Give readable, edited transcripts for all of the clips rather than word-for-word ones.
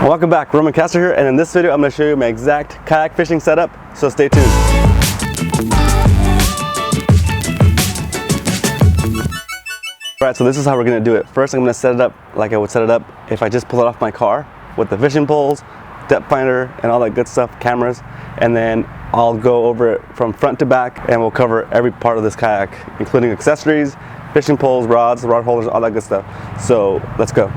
Welcome back, Castro here, and in this video I'm going to show you my exact kayak fishing setup, so stay tuned. Alright, so this is how we're going to do it. First I'm going to set it up like I would set it up if I just pull it off my car with the fishing poles, depth finder, and all that good stuff, cameras, and then I'll go over it from front to back and we'll cover every part of this kayak, including accessories, fishing poles, rods, rod holders, all that good stuff. So let's go.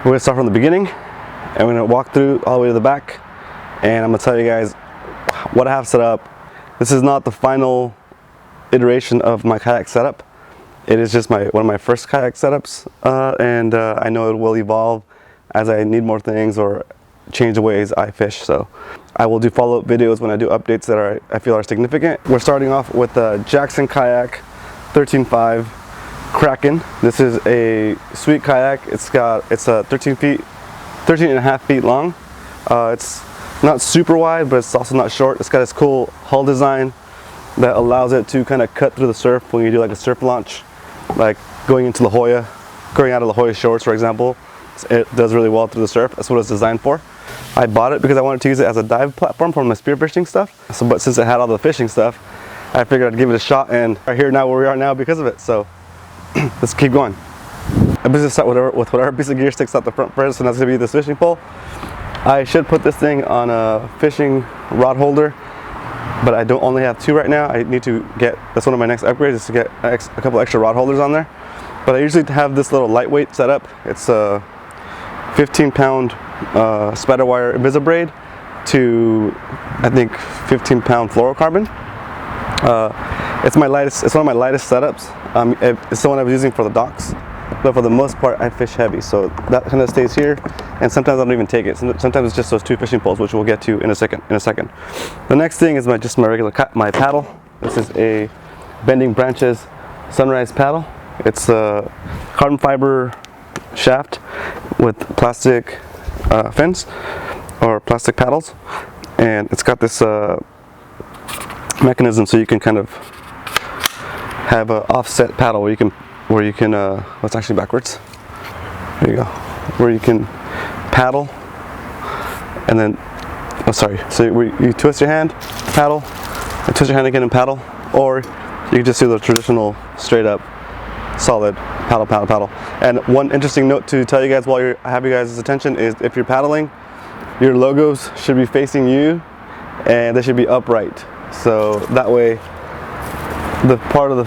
We're going to start from the beginning and we're going to walk through all the way to the back, and I'm going to tell you guys what I have set up. This is not the final iteration of my kayak setup. It is just one of my first kayak setups, and I know it will evolve as I need more things or change the ways I fish. So I will do follow-up videos when I do updates that I feel are significant. We're starting off with the Jackson Kayak 13.5 Kraken. This is a sweet kayak. It's a 13 and a half feet long. It's not super wide, but it's also not short. It's got this cool hull design that allows it to kind of cut through the surf when you do like a surf launch, like going out of La Jolla shores, for example. It does really well through the surf. That's what it's designed for. I bought it because I wanted to use it as a dive platform for my spearfishing stuff. But since it had all the fishing stuff, I figured I'd give it a shot, and we're here now where we are now because of it. So let's keep going. I'm just start with whatever piece of gear sticks out the front first, and that's gonna be this fishing pole. I should put this thing on a fishing rod holder, but I don't only have two right now. I need to get, that's one of my next upgrades, is to get a couple extra rod holders on there. But I usually have this little lightweight setup. It's a 15-pound spider wire Invisibraid to, I think, 15-pound fluorocarbon. It's one of my lightest setups. It's the one I was using for the docks, but for the most part I fish heavy, so that kind of stays here, and sometimes I don't even take it. Sometimes it's just those two fishing poles, which we'll get to in a second. The next thing is my paddle. This is a Bending Branches Sunrise paddle. It's a carbon fiber shaft with plastic fins or plastic paddles, and it's got this mechanism so you can kind of have an offset paddle where you can what's actually backwards. There you go. Where you can paddle, and then so you twist your hand, paddle, and twist your hand again and paddle, or you can just do the traditional straight up solid paddle. And one interesting note to tell you guys while I have you guys' attention is, if you're paddling, your logos should be facing you and they should be upright. So that way the paddle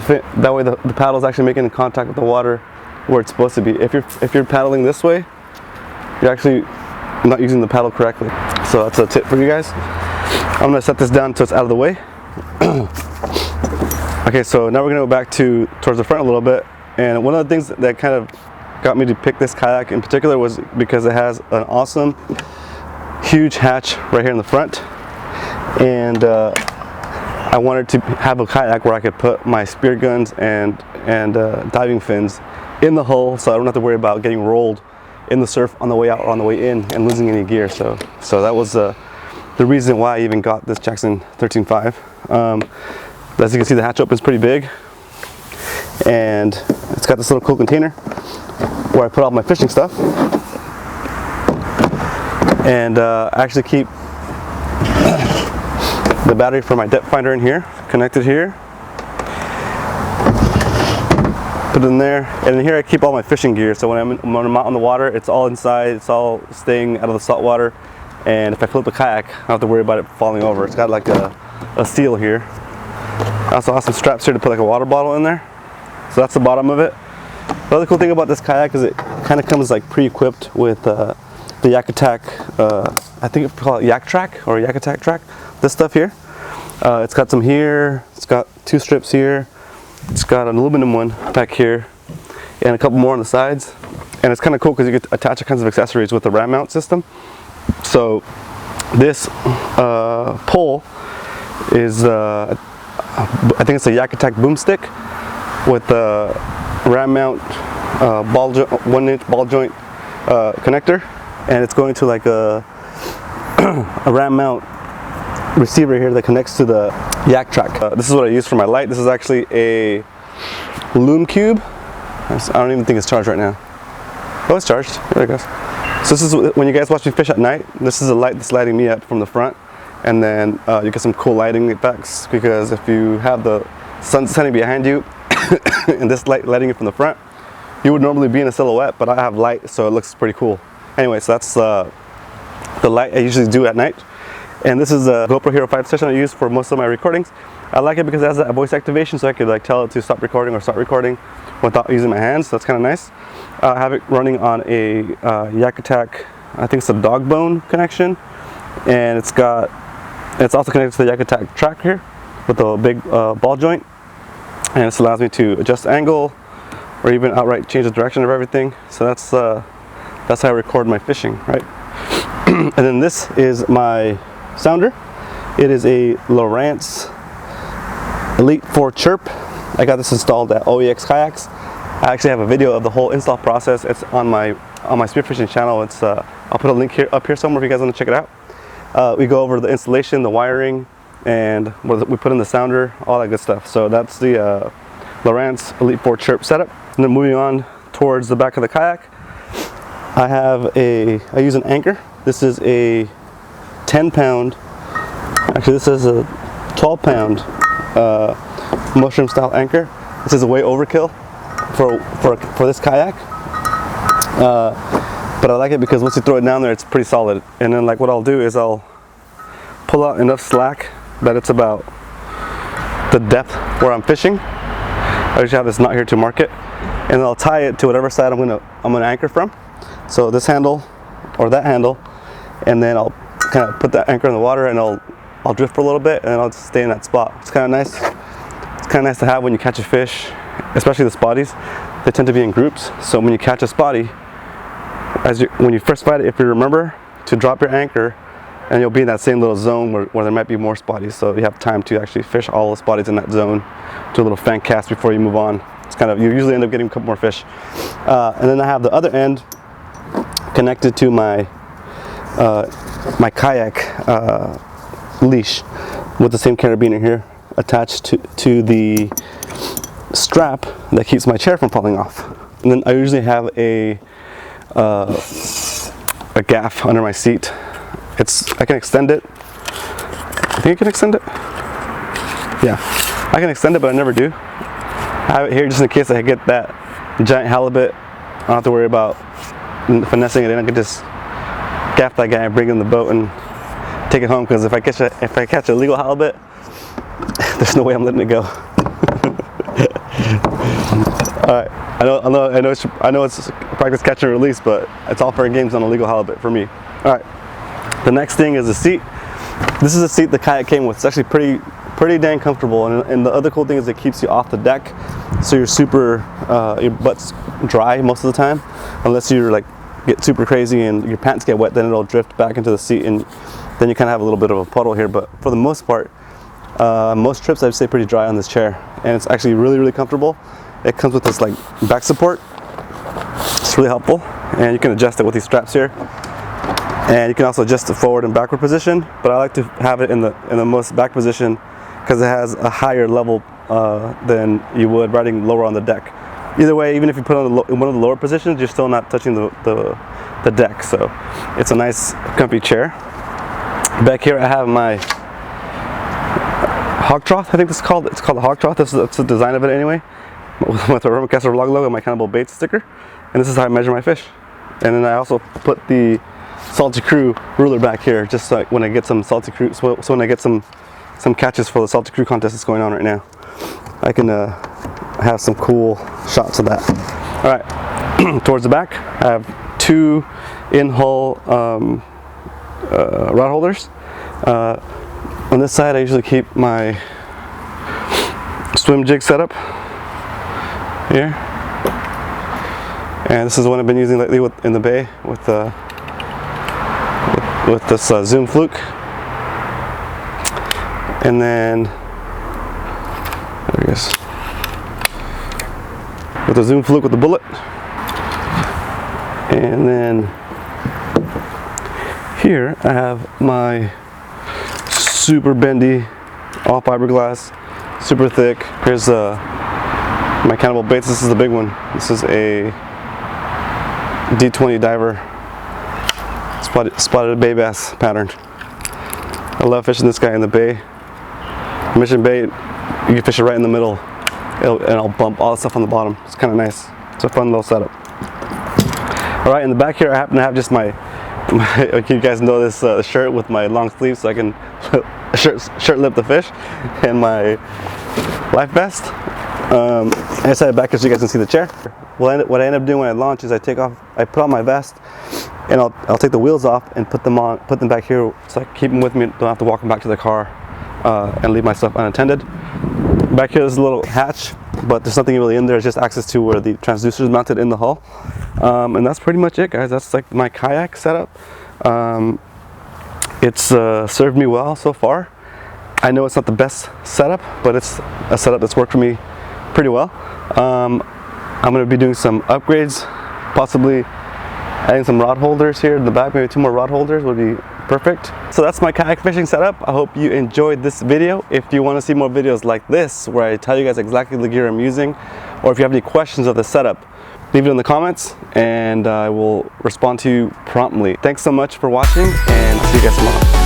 is actually making contact with the water where it's supposed to be. If you're paddling this way, you're actually not using the paddle correctly. So that's a tip for you guys. I'm gonna set this down so it's out of the way. Okay, so now we're gonna go back towards the front a little bit. And one of the things that kind of got me to pick this kayak in particular was because it has an awesome huge hatch right here in the front, and I wanted to have a kayak where I could put my spear guns and diving fins in the hull, so I don't have to worry about getting rolled in the surf on the way out or on the way in and losing any gear. So that was the reason why I even got this Jackson 13.5. As you can see, the hatch opens pretty big, and it's got this little cool container where I put all my fishing stuff, and I actually keep the battery for my depth finder in here, connected here. Put it in there, and in here I keep all my fishing gear. So when I'm out on the water, it's all inside, it's all staying out of the salt water. And if I flip the kayak, I don't have to worry about it falling over. It's got like a seal here. I also have some straps here to put like a water bottle in there. So that's the bottom of it. The other cool thing about this kayak is it kind of comes like pre-equipped with the Yak Attack, I think it's called Yak Track or Yak Attack Track. This stuff here. It's got some here, it's got 2 strips here, it's got an aluminum one back here, and a couple more on the sides. And it's kind of cool because you can attach all kinds of accessories with the ram mount system. So this pole is, I think it's a Yak Attack boomstick with the ram mount 1-inch ball joint connector, and it's going to like a ram mount receiver here that connects to the Yak Track. This is what I use for my light. This is actually a Loom Cube. I don't even think it's charged right now. Oh, it's charged. There it goes. So this is when you guys watch me fish at night. This is a light that's lighting me up from the front, and then you get some cool lighting effects, because if you have the sun setting behind you and this light lighting you from the front, you would normally be in a silhouette, but I have light, so it looks pretty cool. Anyway, so that's the light I usually do at night. And this is a GoPro Hero 5 session I use for most of my recordings. I like it because it has that voice activation, so I could like tell it to stop recording or start recording without using my hands. So that's kind of nice. I have it running on a Yak Attack, I think it's a dog bone connection, and it's also connected to the Yak Attack track here with a big ball joint, and this allows me to adjust angle or even outright change the direction of everything. So that's how I record my fishing, right? And then this is my sounder. It is a Lowrance Elite 4 Chirp. I got this installed at OEX Kayaks. I actually have a video of the whole install process. It's on my spearfishing channel. It's I'll put a link up here somewhere if you guys want to check it out. We go over the installation, the wiring, and we put in the sounder, all that good stuff. So that's the Lowrance Elite 4 Chirp setup. And then moving on towards the back of the kayak, I use an anchor. This is a 10-pound, actually this is a 12-pound mushroom style anchor. This is a way overkill for this kayak, but I like it because once you throw it down there, it's pretty solid. And then like what I'll do is I'll pull out enough slack that it's about the depth where I'm fishing. I usually have this knot here to mark it, and then I'll tie it to whatever side I'm gonna anchor from. So this handle or that handle, and then I'll kind of put that anchor in the water, and I'll drift for a little bit, and I'll just stay in that spot. It's kind of nice. It's kind of nice to have when you catch a fish, especially the spotties. They tend to be in groups, so when you catch a spotty, when you first fight it, if you remember to drop your anchor, and you'll be in that same little zone where there might be more spotties, so you have time to actually fish all the spotties in that zone, do a little fan cast before you move on. It's kind of, you usually end up getting a couple more fish. And then I have the other end connected to my my kayak leash with the same carabiner here attached to the strap that keeps my chair from falling off. And then I usually have a gaff under my seat. I can extend it. I think I can extend it. Yeah, I can extend it, but I never do. I have it here just in case I get that giant halibut. I don't have to worry about finessing it in. I can just gaff that guy and bring in the boat and take it home, because if I catch a legal halibut, there's no way I'm letting it go. Alright, I know it's practice catch and release, but it's all fair games on a legal halibut for me. Alright, the next thing is the seat. This is a seat the kayak came with. It's actually pretty dang comfortable, and the other cool thing is it keeps you off the deck, so you're super your butt's dry most of the time, unless you're like get super crazy and your pants get wet, then it'll drift back into the seat, and then you kind of have a little bit of a puddle here. But for the most part, most trips I'd say pretty dry on this chair, and it's actually really comfortable. It comes with this like back support. It's really helpful, and you can adjust it with these straps here, and you can also adjust the forward and backward position, but I like to have it in the most back position because it has a higher level than you would riding lower on the deck. Either way, even if you put it in one of the lower positions, you're still not touching the deck, so it's a nice comfy chair. Back here I have my hog trough. I think this is called. It's called a hog trough. That's the design of it anyway, with the Castro vlog logo and my Cannibal Baits sticker. And this is how I measure my fish. And then I also put the Salty Crew ruler back here, just so when I get some Salty Crew, so when I get some catches for the Salty Crew contest that's going on right now, I can have some cool shots of that. All right, towards the back, I have 2 in-hull rod holders. On this side, I usually keep my swim jig setup here, and this is the one I've been using lately in the bay with this Zoom Fluke. And then there it is, with the Zoom Fluke with the bullet. And then here I have my super bendy, all fiberglass, super thick. Here's my cannibal baits. This is the big one. This is a D20 diver, spotted bay bass pattern. I love fishing this guy in the bay. Mission bait, you can fish it right in the middle, and I'll bump all the stuff on the bottom. It's kind of nice. It's a fun little setup. All right, in the back here, I happen to have just my you guys know this shirt with my long sleeves, so I can shirt lip the fish, and my life vest. I set it back so you guys can see the chair. What I end up doing when I launch is I put on my vest, and I'll take the wheels off and put them back here, so I keep them with me. Don't have to walk them back to the car and leave my stuff unattended. Back here is a little hatch, but there's nothing really in there. It's just access to where the transducer is mounted in the hull. And that's pretty much it, guys. That's like my kayak setup. It's served me well so far. I know it's not the best setup, but it's a setup that's worked for me pretty well. I'm going to be doing some upgrades, possibly adding some rod holders here in the back. Maybe 2 more rod holders would be perfect. So that's my kayak fishing setup. I hope you enjoyed this video. If you want to see more videos like this, where I tell you guys exactly the gear I'm using, or if you have any questions of the setup, leave it in the comments and I will respond to you promptly. Thanks so much for watching, and see you guys tomorrow.